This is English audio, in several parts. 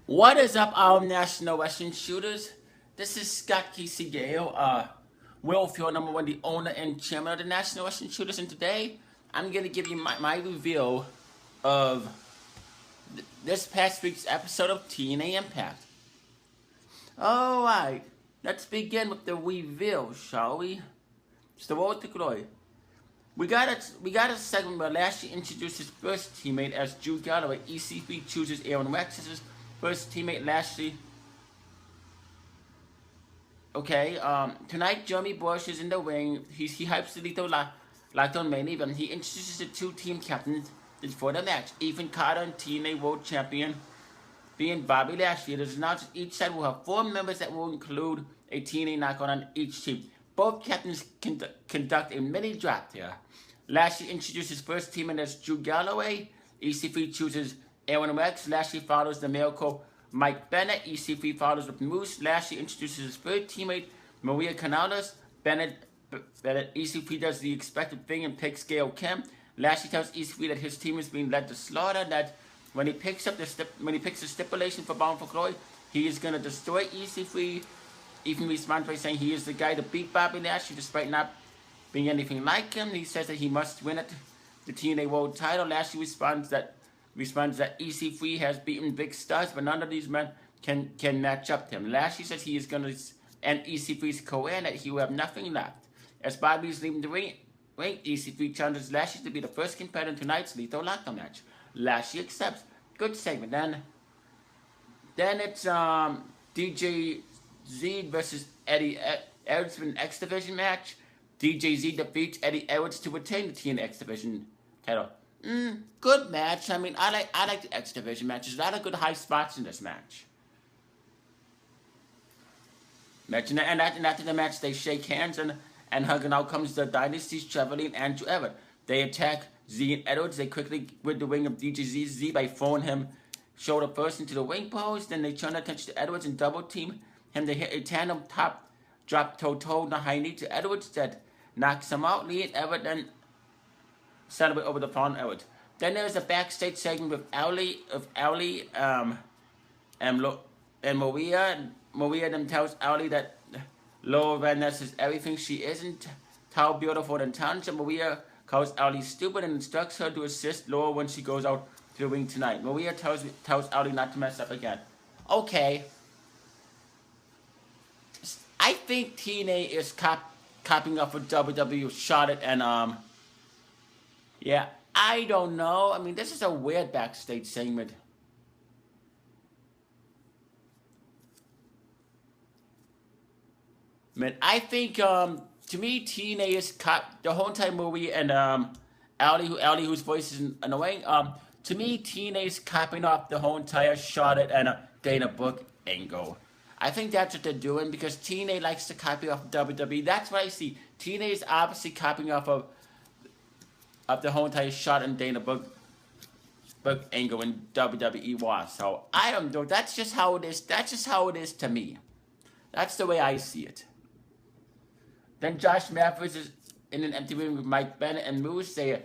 What is up, our national Western shooters? This is Scott Casey Gale, Willfield, number one, the owner and chairman of the National Western Shooters, and today I'm going to give you my review of this past week's episode of TNA Impact. Alright, let's begin with the review, shall we? It's the road to glory. We got a segment where Lashley introduced his first teammate as Drew Galloway. EC3 chooses Aaron Rex as his first teammate, Lashley. Okay, tonight Jeremy Bush is in the ring. He hypes the Lockdown main event. He introduces the two team captains for the match. Ethan Carter and TNA World Champion being Bobby Lashley. It is announced that each side will have 4 members that will include a TNA knockout on each team. Both captains conduct a mini draft here. Lashley introduces his first teammate as Drew Galloway. EC3 chooses Aaron Rex. Lashley follows the miracle Mike Bennett. EC3 follows with Moose. Lashley introduces his third teammate, Maria Canales. EC3 does the expected thing and picks Gail Kim. Lashley tells EC3 that his team is being led to slaughter, that when he picks the stipulation for Bound for Glory, he is going to destroy EC3. Ethan responds by saying he is the guy to beat Bobby Lashley despite not being anything like him. He says that he must win it, the TNA World title. Lashley responds that EC3 has beaten big stars, but none of these men can match up to him. Lashley says he is going to end EC3's career and that he will have nothing left. As Bobby is leaving the ring, EC3 challenges Lashley to be the first competitor in tonight's Lethal Lockdown match. Lashley accepts. Good segment. Then it's DJ Z versus Eddie Edwards in an X Division match. DJ Z defeats Eddie Edwards to retain the TNA X Division title. Good match. I mean, I like the X Division matches. A lot of good high spots in this match. And after the match, they shake hands and hug, and out comes the Dynasty's Trevor Lee and Andrew Everett. They attack Z and Edwards. They quickly rid the ring of DJ Z by throwing him shoulder first into the ring post. Then they turn attention to Edwards and double team him. They hit a tandem top drop toe the high knee to Edwards that knocks him out. Lee and Everett then celebrate over the fallen Edwards. Then there's a backstage segment with Ali and Maria. Maria then tells Ali that Laura Van Ness is everything she isn't, how beautiful and talented. Maria calls Ali stupid and instructs her to assist Laura when she goes out to the ring tonight. Maria tells Ali not to mess up again. Okay. I think TNA is copying up with WWE Charlotte and yeah, I don't know. I mean, this is a weird backstage segment. Man, I think to me TNA is the whole entire movie and Ali whose voice is annoying. To me TNA is copying off the whole entire Charlotte and Dana Brooke angle. I think that's what they're doing because TNA likes to copy off WWE. That's what I see. TNA is obviously copying off of the whole entire Charlotte and Dana Brooke angle in WWE was. So I don't know. That's just how it is. That's just how it is to me. That's the way I see it. Then Josh Matthews is in an empty room with Mike Bennett and Moose. They're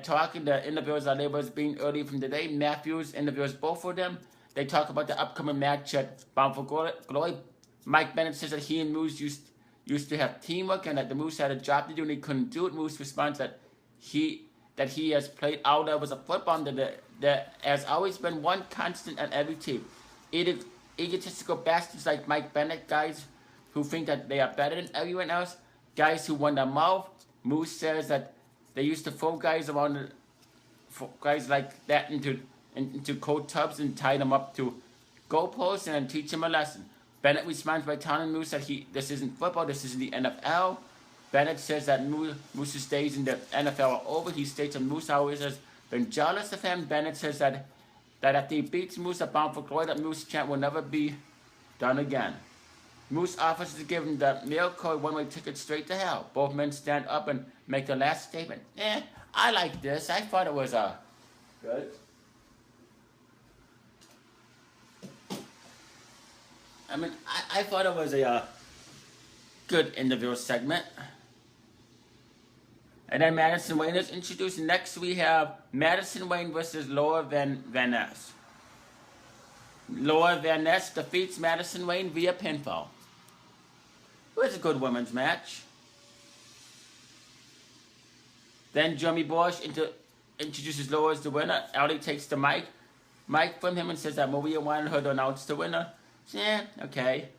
talking. The interviews are labeled as being early from today. Matthews interviews both of them. They talk about the upcoming match at Bound for Glory. Mike Bennett says that he and Moose used to have teamwork and that the Moose had a job to do and he couldn't do it. Moose responds that he has played out there as a football and that there has always been one constant at every team. Egotistical bastards like Mike Bennett, guys who think that they are better than everyone else, guys who run their mouth. Moose says that they used to throw guys around, guys like that into cold tubs and tie them up to goalposts and then teach them a lesson. Bennett responds by telling Moose that this isn't football, this isn't the NFL. Bennett says that Moose's days in the NFL are over. He states that Moose always has been jealous of him. Bennett says that after he beats Moose at Bound for Glory, that Moose chant will never be done again. Moose offers to give him the miracle one-way ticket straight to hell. Both men stand up and make the last statement. I like this. I thought it was good. I mean, I thought it was a good interview segment. And then Madison Wayne is introduced. Next we have Madison Wayne versus Laura Van Ness. Laura Van Ness defeats Madison Rayne via pinfall. It was a good women's match. Then Jeremy Bosch introduces Laura as the winner. Allie takes the mic from him and says that Maria wanted her to announce the winner. Yeah, okay.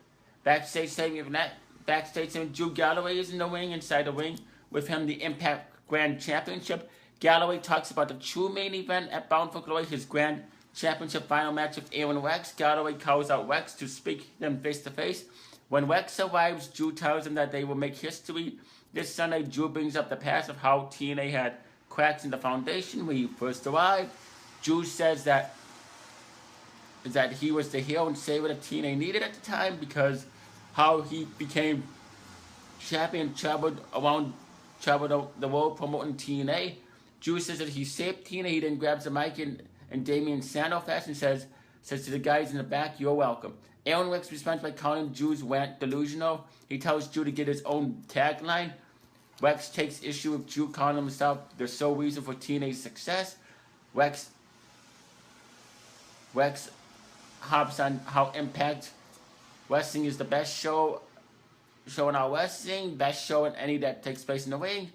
Backstage segment, Drew Galloway is in the ring, inside the ring. With him, the Impact Grand Championship. Galloway talks about the true main event at Bound for Glory, his Grand Championship final match with Aaron Rex. Galloway calls out Rex to speak them face to face. When Rex arrives, Drew tells him that they will make history. This Sunday, Drew brings up the past of how TNA had cracks in the foundation when he first arrived. Drew says that he was the hero and savior that TNA needed at the time, because how he became champion, traveled the world promoting TNA. Drew says that he saved TNA. He then grabs the mic in Damien Sandow fashion and says to the guys in the back, "You're welcome." Aaron Rex responds by calling Drew's rant delusional. He tells Drew to get his own tagline. Rex takes issue with Drew calling himself the sole reason for TNA's success. Rex harps on how Impact Wrestling is the best show in our wrestling, best show in any that takes place in the ring.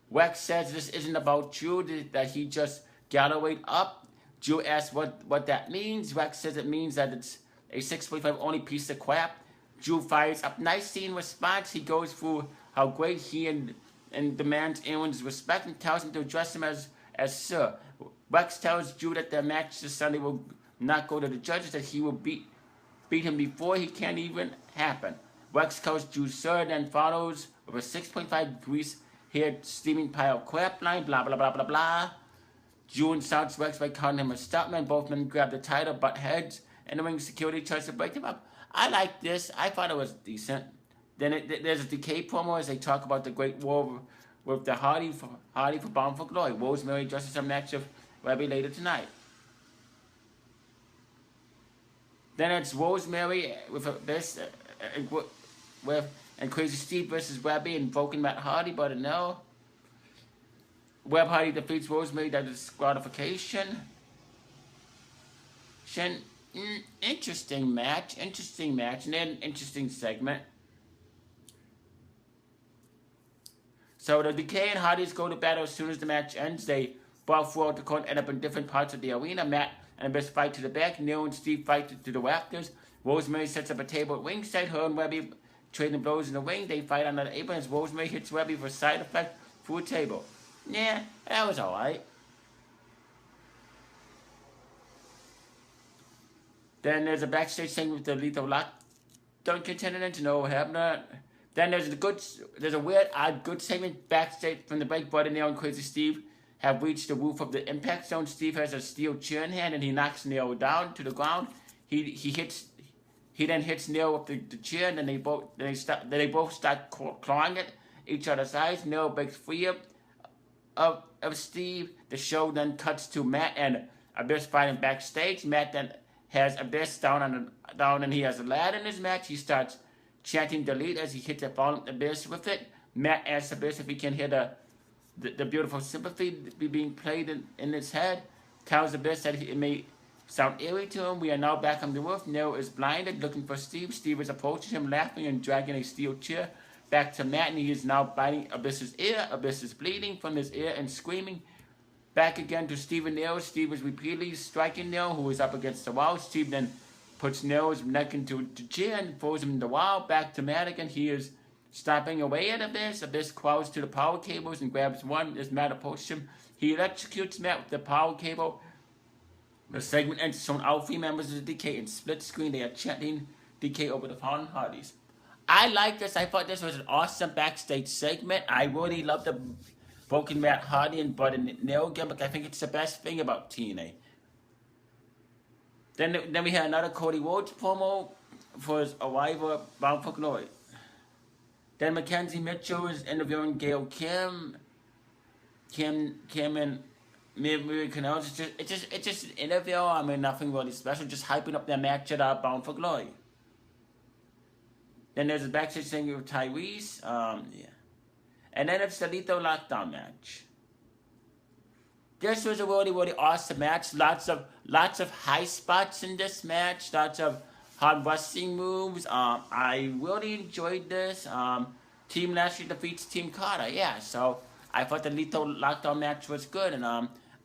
Rex says this isn't about Drew, that he just Gallowayed up. Drew asks what that means. Rex says it means that it's a 6.5 only piece of crap. Drew fires up nicely in response. He goes through how great he and demands Aaron's respect and tells him to address him as sir. Rex tells Drew that the match this Sunday will not go to the judges, that he will beat him before he can even happen. Rex calls Drew sir, then follows with a 6.5 grease-haired steaming pile of crap line, blah blah blah blah blah. Drew insults Rex by calling him a stuntman. Both men grab the title, butt heads, and the ring security tries to break them up. I like this. I thought it was decent. Then there's a Decay promo as they talk about the Great War with the Hardy for Bound for Glory. Rosemary addresses a match of Webby later tonight. Then it's Rosemary with and Crazy Steve versus Webby and Broken Matt Hardy, but no. Web Hardy defeats Rosemary. That is disqualification. Interesting match, and then interesting segment. So the Decay and Hardys go to battle as soon as the match ends. They brawl throughout the court, end up in different parts of the arena. Matt and Abyss fight to the back. Neil and Steve fight to the rafters. Rosemary sets up a table at ringside. Her and Webby trading blows in the ring. They fight on the apron as Rosemary hits Webby for side effect through a table. Yeah, that was alright. Then there's a backstage segment with the Lethal Lockdown contender to know what happened. Then there's a weird, odd, good segment backstage from the break. Buddy Nail and Crazy Steve have reached the roof of the Impact Zone. Steve has a steel chair in hand and he knocks Nail down to the ground. He then hits Nail with the chair, and then they both start clawing at each other's eyes. Nail breaks free of Steve. The show then cuts to Matt and Abyss fighting backstage. Matt then has Abyss down and he has a lad in his match. He starts chanting delete as he hits a fallen Abyss with it. Matt asks Abyss if he can hear the beautiful sympathy being played in his head. Tells Abyss that it may sound eerie to him. We are now back on the roof. Nero is blinded, looking for Steve. Steve is approaching him, laughing and dragging a steel chair back to Matt, and he is now biting Abyss's ear. Abyss is bleeding from his ear and screaming. Back again to Steve and Nero. Steve is repeatedly striking Nero, who is up against the wall. Steve then puts Nero's neck into the chair and throws him in the wall. Back to Matt again. He is stomping away at Abyss. Abyss crawls to the power cables and grabs one as Matt approaches him. He electrocutes Matt with the power cable. The segment ends showing all three members of the Decay in split screen. They are chanting Decay over the fallen Hardys. I like this. I thought this was an awesome backstage segment. I really love the Broken Matt Hardy and Bud and Nail gimmick. I think it's the best thing about TNA. Then we had another Cody Rhodes promo for his arrival at Bound for Glory. Then Mackenzie Mitchell is interviewing Gail Kim and Mary Canal. It's just an interview. I mean, nothing really special. Just hyping up their match at Bound for Glory. Then there's a backstage thing with Tyrese. Yeah. And then it's the Lethal Lockdown match. this was a really, really awesome match. Lots of high spots in this match. Lots of hard wrestling moves. I really enjoyed this. Team Lashley defeats Team Carter. Yeah, so I thought the Lethal Lockdown match was good, and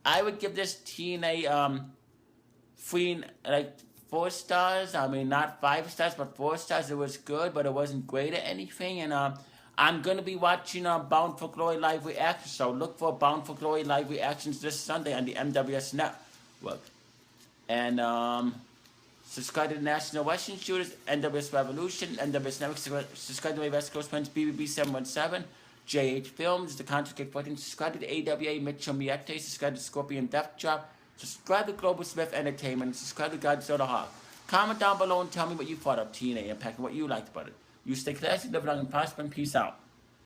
I would give this TNA three, like 4 stars. I mean, not 5 stars, but 4 stars. It was good, but it wasn't great at anything. And I'm gonna be watching Bound for Glory live reaction. So look for Bound for Glory live reactions this Sunday on the MWS Network. And subscribe to the National Western Shooters, NWS Revolution, NWS Network. Subscribe to my West Coast friends, BBB 717. JH Films, The Contract 14. Subscribe to the AWA Mitchell Miette. Subscribe to Scorpion Death Drop. Subscribe to Global Smith Entertainment. Subscribe to Godzilla Hawk. Comment down below and tell me what you thought of TNA Impact and what you liked about it. You stay classy, live long and prosper, and peace out.